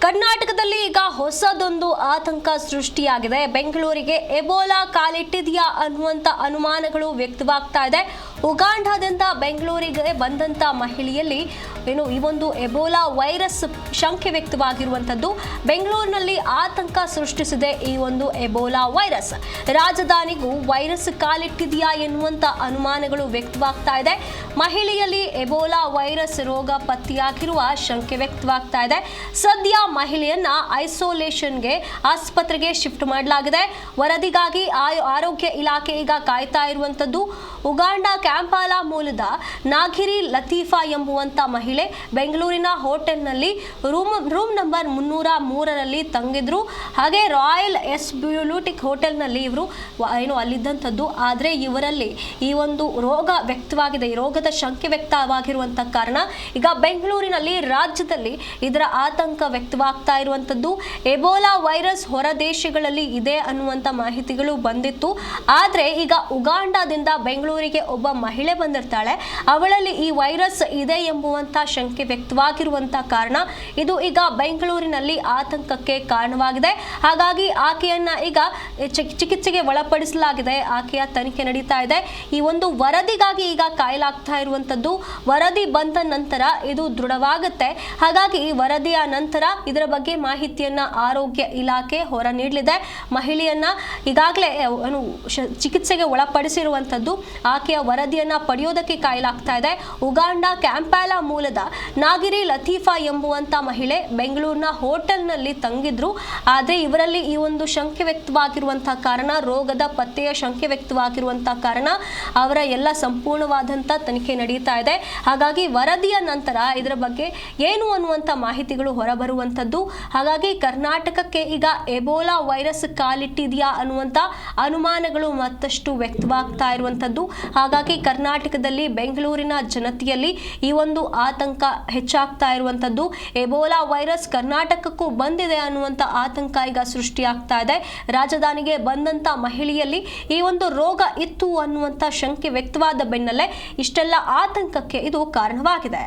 ಕರ್ನಾಟಕದಲ್ಲಿ ಈಗ ಹೊಸದೊಂದು ಆತಂಕ ಸೃಷ್ಟಿಯಾಗಿದೆ. ಬೆಂಗಳೂರಿಗೆ ಎಬೋಲಾ ಕಾಲಿಟ್ಟಿದೆಯಾ ಅನ್ನುವಂತ ಅನುಮಾನಗಳು ವ್ಯಕ್ತವಾಗ್ತಾ ಇದೆ. ಉಗಾಂಡಾದಿಂದ ಬೆಂಗಳೂರಿಗೆ ಬಂದಂತ ಮಹಿಳೆಯಲ್ಲಿ ಈ ಒಂದು ಎಬೋಲಾ ವೈರಸ್ ಶಂಕೆ ವ್ಯಕ್ತವಾಗಿರುವಂತದ್ದು ಬೆಂಗಳೂರಿನಲ್ಲಿ ಆತಂಕ ಸೃಷ್ಟಿಸಿದೆ. ಈ ಒಂದು ಎಬೋಲಾ ವೈರಸ್ ರಾಜಧಾನಿಗೂ ವೈರಸ್ ಕಾಲಿಟ್ಟಿದೆಯಾ ಎನ್ನುವಂತ ಅನುಮಾನಗಳು ವ್ಯಕ್ತವಾಗ್ತಾ ಇದೆ. ಮಹಿಳೆಯಲ್ಲಿ ಎಬೋಲಾ ವೈರಸ್ ರೋಗ ಪತ್ತೆಯಾಗಿರುವ ಶಂಕೆ ವ್ಯಕ್ತವಾಗ್ತಾ ಇದೆ. ಸದ್ಯ ಮಹಿಳೆಯನ್ನ ಐಸೋಲೇಷನ್ಗೆ ಆಸ್ಪತ್ರೆಗೆ ಶಿಫ್ಟ್ ಮಾಡಲಾಗಿದೆ. ವರದಿಗಾಗಿ ಆರೋಗ್ಯ ಇಲಾಖೆ ಈಗ ಕಾಯ್ತಾ ಇರುವಂತದ್ದು. ಉಗಾಂಡ ಕ್ಯಾಂಪಾಲಾ ಮೂಲದ ನಾಗಿರಿ ಲತೀಫಾ ಎಂಬುವಂತ ಮಹಿಳೆ ಬೆಂಗಳೂರಿನ ಹೋಟೆಲ್ನಲ್ಲಿ ರೂಮ್ ನಂಬರ್ 303ರಲ್ಲಿ ತಂಗಿದ್ರು. ಹಾಗೆ ರಾಯಲ್ ಬ್ಯೂಟಿಕ್ ಹೋಟೆಲ್ನಲ್ಲಿ ಇವರು ಅಲ್ಲಿದ್ದಂಥದ್ದು. ಆದರೆ ಇವರಲ್ಲಿ ಈ ಒಂದು ರೋಗ ವ್ಯಕ್ತವಾಗಿದೆ, ಈ ರೋಗದ ಶಂಕೆ ವ್ಯಕ್ತವಾಗಿರುವಂತ ಕಾರಣ ಈಗ ಬೆಂಗಳೂರಿನಲ್ಲಿ ರಾಜ್ಯದಲ್ಲಿ ಇದರ ಆತಂಕ ವ್ಯಕ್ತವಾಗ್ತಾ ಇರುವಂತದ್ದು. ಎಬೋಲಾ ವೈರಸ್ ಹೊರ ದೇಶಗಳಲ್ಲಿ ಇದೆ ಅನ್ನುವಂತ ಮಾಹಿತಿಗಳು ಬಂದಿತ್ತು. ಆದ್ರೆ ಈಗ ಉಗಾಂಡಾದಿಂದ ಬೆಂಗಳೂರಿಗೆ ಒಬ್ಬ ಮಹಿಳೆ ಬಂದಿರ್ತಾಳೆ, ಅವಳಲ್ಲಿ ಈ ವೈರಸ್ ಇದೆ ಎಂಬುವಂತ ಶಂಕೆ ವ್ಯಕ್ತವಾಗಿರುವಂತ ಕಾರಣ ಇದು ಈಗ ಬೆಂಗಳೂರಿನಲ್ಲಿ ಆತಂಕಕ್ಕೆ ಕಾರಣವಾಗಿದೆ. ಹಾಗಾಗಿ ಆಕೆಯನ್ನ ಈಗ ಚಿಕಿತ್ಸೆಗೆ ಒಳಪಡಿಸಲಾಗಿದೆ. ಆಕೆಯ ತನಿಖೆ ನಡೀತಾ ಇದೆ. ಈ ಒಂದು ವರದಿಗಾಗಿ ಈಗ ಕಾಯಲಾಗ್ತಾ ಇರುವಂತದ್ದು. ವರದಿ ಬಂದ ನಂತರ ಇದು ದೃಢವಾಗುತ್ತೆ. ಹಾಗಾಗಿ ವರದಿಯ ನಂತರ ಇದರ ಬಗ್ಗೆ ಮಾಹಿತಿಯನ್ನ ಆರೋಗ್ಯ ಇಲಾಖೆ ಹೊರ ನೀಡಲಿದೆ. ಮಹಿಳೆಯನ್ನ ಈಗಾಗಲೇ ಚಿಕಿತ್ಸೆಗೆ ಒಳಪಡಿಸಿರುವಂತದ್ದು. ಆಕೆಯ ವರದಿಯನ್ನ ಪಡೆಯೋದಕ್ಕೆ ಕಾಯಲಾಗ್ತಾ ಇದೆ. ಉಗಾಂಡ ಕ್ಯಾಂಪಾಲಾ ಮೂಲದ ನಾಗಿರಿ ಲತೀಫಾ ಎಂಬುವಂತ ಮಹಿಳೆ ಬೆಂಗಳೂರಿನ ಹೋಟೆಲ್ನಲ್ಲಿ ತಂಗಿದ್ರು. ಆದರೆ ಇವರಲ್ಲಿ ಈ ಒಂದು ಶಂಕೆ ವ್ಯಕ್ತವಾಗಿರುವಂತಹ ಕಾರಣ, ರೋಗದ ಪತ್ತೆಯ ಶಂಕೆ ವ್ಯಕ್ತವಾಗಿರುವಂತಹ ಕಾರಣ ಅವರ ಎಲ್ಲ ಸಂಪೂರ್ಣವಾದಂತ ತನಿಖೆ ನಡೀತಾ ಇದೆ. ಹಾಗಾಗಿ ವರದಿಯ ನಂತರ ಇದರ ಬಗ್ಗೆ ಏನು ಅನ್ನುವಂತ ಮಾಹಿತಿಗಳು ಹೊರಬರುವಂತದ್ದು. ಹಾಗಾಗಿ ಕರ್ನಾಟಕಕ್ಕೆ ಈಗ ಎಬೋಲಾ ವೈರಸ್ ಕಾಲಿಟ್ಟಿದೆಯಾ ಅನ್ನುವಂತ ಅನುಮಾನಗಳು ಮತ್ತಷ್ಟು ವ್ಯಕ್ತವಾಗ್ತಾ ಇರುವಂತದ್ದು. ಹಾಗಾಗಿ ಕರ್ನಾಟಕದಲ್ಲಿ ಬೆಂಗಳೂರಿನ ಜನತೆಯಲ್ಲಿ ಈ ಒಂದು ಆತಂಕ ಹೆಚ್ಚಾಗ್ತಾ ಇರುವಂತದ್ದು. ಎಬೋಲಾ ವೈರಸ್ ಕರ್ನಾಟಕಕ್ಕೂ ಬಂದಿದೆ ಅನ್ನುವಂತ ಆತಂಕ ಈಗ ಸೃಷ್ಟಿಯಾಗ್ತಾ ಇದೆ. ರಾಜಧಾನಿಗೆ ಬಂದಂತ ಮಹಿಳೆಯಲ್ಲಿ ಈ ಒಂದು ರೋಗ ಇತ್ತು ಅನ್ನುವಂತ ಶಂಕೆ ವ್ಯಕ್ತವಾದ ಬೆನ್ನಲ್ಲೇ ಇಷ್ಟೆಲ್ಲ ಆತಂಕಕ್ಕೆ ಇದು ಕಾರಣವಾಗಿದೆ.